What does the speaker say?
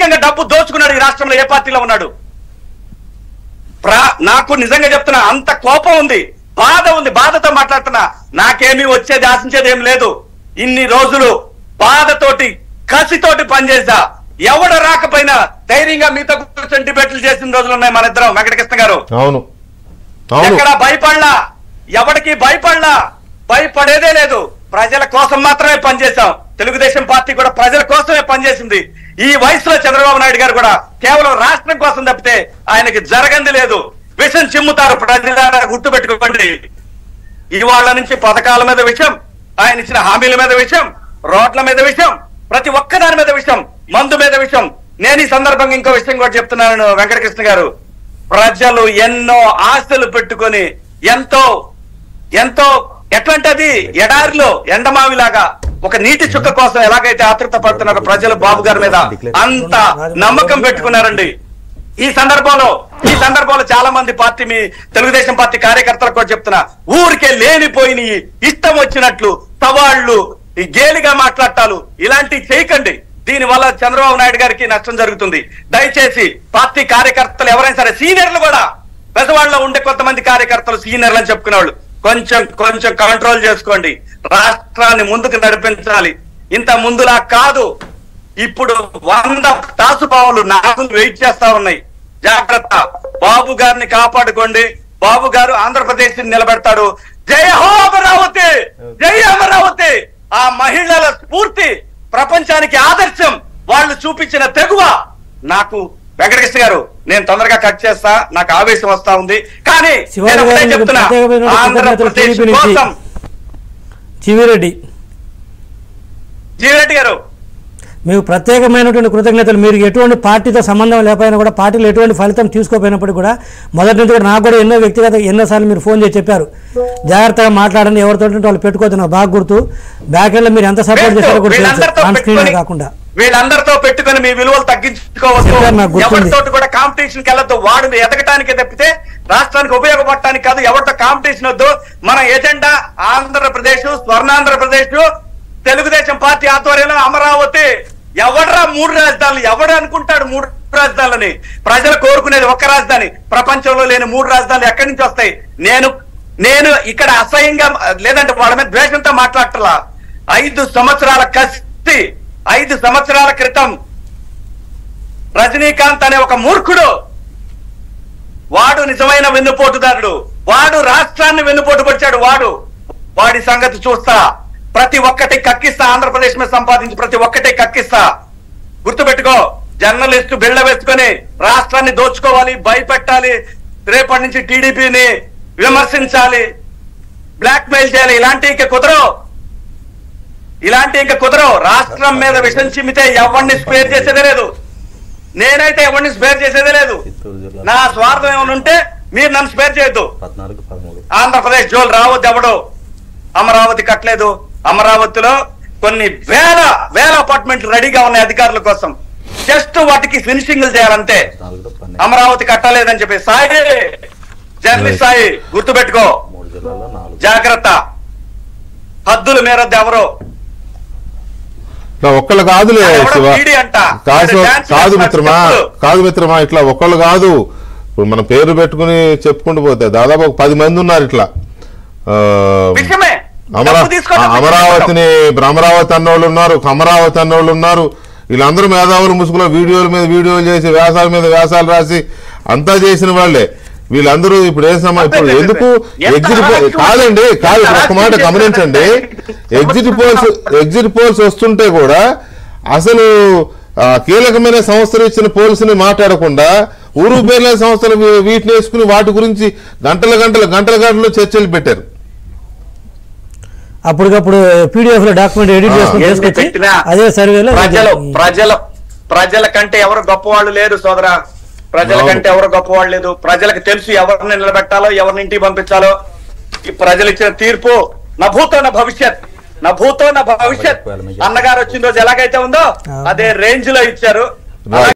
అత్యధికంగా డబ్బు దోచుకున్నాడు ఈ రాష్ట్రంలో ఏ పార్టీలో ఉన్నాడు? నాకు నిజంగా చెప్తున్నా, అంత కోపం ఉంది, బాధ ఉంది, బాధతో మాట్లాడుతున్నా. నాకేమీ వచ్చేది ఆశించేది ఏం లేదు. ఇన్ని రోజులు బాధతోటి కసితోటి పనిచేసా. ఎవడ రాకపోయినా ధైర్యంగా మీతో కూర్చొని డిబేట్లు చేసిన రోజులు ఉన్నాయి మన ఇద్దరం. వెంకటకృష్ణ గారు ఎక్కడ భయపడలా, ఎవరికి భయపడలా, భయపడేదే లేదు. ప్రజల కోసం మాత్రమే పనిచేశాం. తెలుగుదేశం పార్టీ కూడా ప్రజల కోసమే పనిచేసింది. ఈ వయసులో చంద్రబాబు నాయుడు గారు కూడా కేవలం రాష్ట్రం కోసం తప్పితే ఆయనకి జరగంది లేదు. విషం చిమ్ముతారు ప్రజల గుర్తు పెట్టుకోండి. ఇవాళ నుంచి పథకాల మీద విషయం, ఆయన ఇచ్చిన హామీల మీద విషయం, రోడ్ల మీద విషయం, ప్రతి ఒక్కదాని మీద విషయం, మందు మీద విషయం. నేను ఈ సందర్భంగా ఇంకో విషయం కూడా చెప్తున్నాను వెంకటకృష్ణ గారు. ప్రజలు ఎన్నో ఆశలు పెట్టుకొని ఎంతో ఎంతో ఎట్లాంటి అది ఎడారిలో ఎండమావిలాగా ఒక నీటి చుక్క కోసం ఎలాగైతే ఆతృత పడుతున్నారో ప్రజలు బాబు గారి మీద అంత నమ్మకం పెట్టుకున్నారండి. ఈ సందర్భంలో చాలా మంది పార్టీ మీ తెలుగుదేశం పార్టీ కార్యకర్తలకు కూడా చెప్తున్నా, ఊరికే లేనిపోయిన ఇష్టం వచ్చినట్లు సవాళ్లు, ఈ గేలిగా మాట్లాడటాలు ఇలాంటివి చేయకండి. దీని వల్ల చంద్రబాబు నాయుడు గారికి నష్టం జరుగుతుంది. దయచేసి పార్టీ కార్యకర్తలు ఎవరైనా సరే, సీనియర్లు కూడా, పెద్దవాళ్ళలో ఉండే కొంతమంది కార్యకర్తలు సీనియర్లు అని చెప్పుకునే వాళ్ళు కొంచెం కంట్రోల్ చేసుకోండి. రాష్ట్రాన్ని ముందుకు నడిపించాలి. ఇంత ముందులా కాదు. ఇప్పుడు 100 తాసుపావులు నాగులు వెయిట్ చేస్తా ఉన్నాయి. జాగ్రత్త. బాబు గారిని కాపాడుకోండి. బాబు గారు ఆంధ్రప్రదేశ్ నిలబెడతాడు. జై హో అమరావతి, జై అమరావతి. ఆ మహిళల స్ఫూర్తి ప్రపంచానికి ఆదర్శం. వాళ్ళు చూపించిన తెగువ. నాకు వెంకటకృష్ణ గారు, నేను తొందరగా కట్ చేస్తా, నాకు ఆవేశం వస్తా ఉంది. కానీ చెప్తున్నా, ఆంధ్రప్రదేశ్ కోసం జీవిరెడ్డి గారు మీకు ప్రత్యేకమైనటువంటి కృతజ్ఞతలు. మీరు ఎటువంటి పార్టీతో సంబంధం లేకపోయినా కూడా, పార్టీలో ఎటువంటి ఫలితం తీసుకోపోయినప్పుడు కూడా, మొదటి నుంచి కూడా నాకు కూడా ఎన్నోసార్లు మీరు ఫోన్ చేసి చెప్పారు, జాగ్రత్తగా మాట్లాడండి, ఎవరితో వాళ్ళు పెట్టుకోవద్దు. నాకు బాగా గుర్తు. బ్యాక్ ఎండ్ లో మీరు ఎంత సపోర్ట్ చేశారో కూడా ఆన్ స్క్రీన్ కాకుండా వీళ్ళందరితో పెట్టుకుని మీ విలువలు తగ్గించుకోవచ్చు. ఎవరితో కూడా కాంపిటీషన్ వెళ్ళొద్దు. వాడు ఎదగటానికి తప్పితే రాష్ట్రానికి ఉపయోగపడటానికి కాదు. ఎవరితో కాంపిటీషన్ వద్దు. మన ఎజెండా ఆంధ్రప్రదేశ్, స్వర్ణాంధ్రప్రదేశ్, తెలుగుదేశం పార్టీ ఆధ్వర్యంలో అమరావతి. ఎవడరా 3 రాజధానులు? ఎవడు అనుకుంటాడు 3 రాజధానులని? ప్రజలు కోరుకునేది ఒక్క రాజధాని. ప్రపంచంలో లేని 3 రాజధానులు ఎక్కడి నుంచి వస్తాయి? నేను ఇక్కడ అసహ్యంగా లేదంటే వాళ్ళ మీద ద్వేషంతో మాట్లాడటలా. 5 సంవత్సరాల కసి, 5 సంవత్సరాల క్రితం రజనీకాంత్ అనే ఒక మూర్ఖుడు, వాడు నిజమైన వెన్నుపోటుదారుడు. వాడు రాష్ట్రాన్ని వెన్నుపోటు పడిచాడు. వాడి సంగతి చూస్తా. ప్రతి ఒక్కటి కక్కిస్తా. ఆంధ్రప్రదేశ్ మీద సంపాదించి ప్రతి ఒక్కటి కక్కిస్తా. గుర్తుపెట్టుకో. జర్నలిస్టు బిళ్ళ వేసుకొని రాష్ట్రాన్ని దోచుకోవాలి, భయపెట్టాలి, రేపటి నుంచి టీడీపీని విమర్శించాలి, బ్లాక్ మెయిల్ చేయాలి. ఇలాంటి ఇంకా కుదరవు. రాష్ట్రం మీద విషం చిమ్మితే ఎవరిని స్పేర్ చేసేదే లేదు. నేనైతే ఎవరిని స్పేర్ చేసేదే లేదు. నా స్వార్థం ఏమైనా ఉంటే మీరు నన్ను స్పేర్ చేయొద్దు. ఆంధ్రప్రదేశ్ జోలు రావద్దు. ఎవడు అమరావతి కట్టలేదు. అమరావతిలో కొన్ని వేల అపార్ట్మెంట్లు రెడీగా ఉన్నాయి అధికారుల కోసం. జస్ట్ వాటికి ఫినిషింగ్లు చేయాలంటే. అమరావతి కట్టలేదని చెప్పి జర్నలిస్ట్ సాయి గుర్తుపెట్టుకో. జాగ్రత్త. హద్దులు మేరద్దు ఎవరో. ఒక్కళ్ళు కాదులే కాదు మిత్రమా, ఇట్లా ఒక్కళ్ళు కాదు. ఇప్పుడు మన పేరు పెట్టుకుని చెప్పుకుంటూ పోతే దాదాపు 10 మంది ఉన్నారు ఇట్లా. అమరావతి అన్నోళ్ళు ఉన్నారు, అమరావతి అన్నోళ్ళు ఉన్నారు. వీళ్ళందరూ మేధావులు ముసుగులో వీడియోల మీద వీడియోలు చేసి, వ్యాసాల మీద వ్యాసాలు రాసి అంతా చేసిన వాళ్ళే వీళ్ళందరూ. ఇప్పుడు ఇప్పుడు ఎందుకు కాదండి, ఒక మాట గమనించండి. ఎగ్జిట్ పోల్స్ వస్తుంటే కూడా అసలు కీలకమైన సంస్థలు ఇచ్చిన పోల్స్ ని మాట్లాడకుండా ఊరు పేర్ల సంస్థలు వీటిని వేసుకుని వాటి గురించి గంటలు చర్చలు పెట్టారు. అప్పటికప్పుడు పీడిఎఫ్ లో డాక్యుమెంట్ ఎడిట్ చేసుకుని అదే సర్వేలో ప్రజల కంటే ఎవరు గొప్పవాళ్ళు లేరు సోదరా. ప్రజల కంటే ఎవరు గొప్పవాళ్ళు లేదు. ప్రజలకు తెలుసు ఎవరిని నిలబెట్టాలో, ఎవరిని ఇంటికి పంపించాలో. ఈ ప్రజలు ఇచ్చిన తీర్పు నా భూతో నా భవిష్యత్ అన్నగారు వచ్చిన రోజు ఎలాగైతే ఉందో అదే రేంజ్ లో ఇచ్చారు.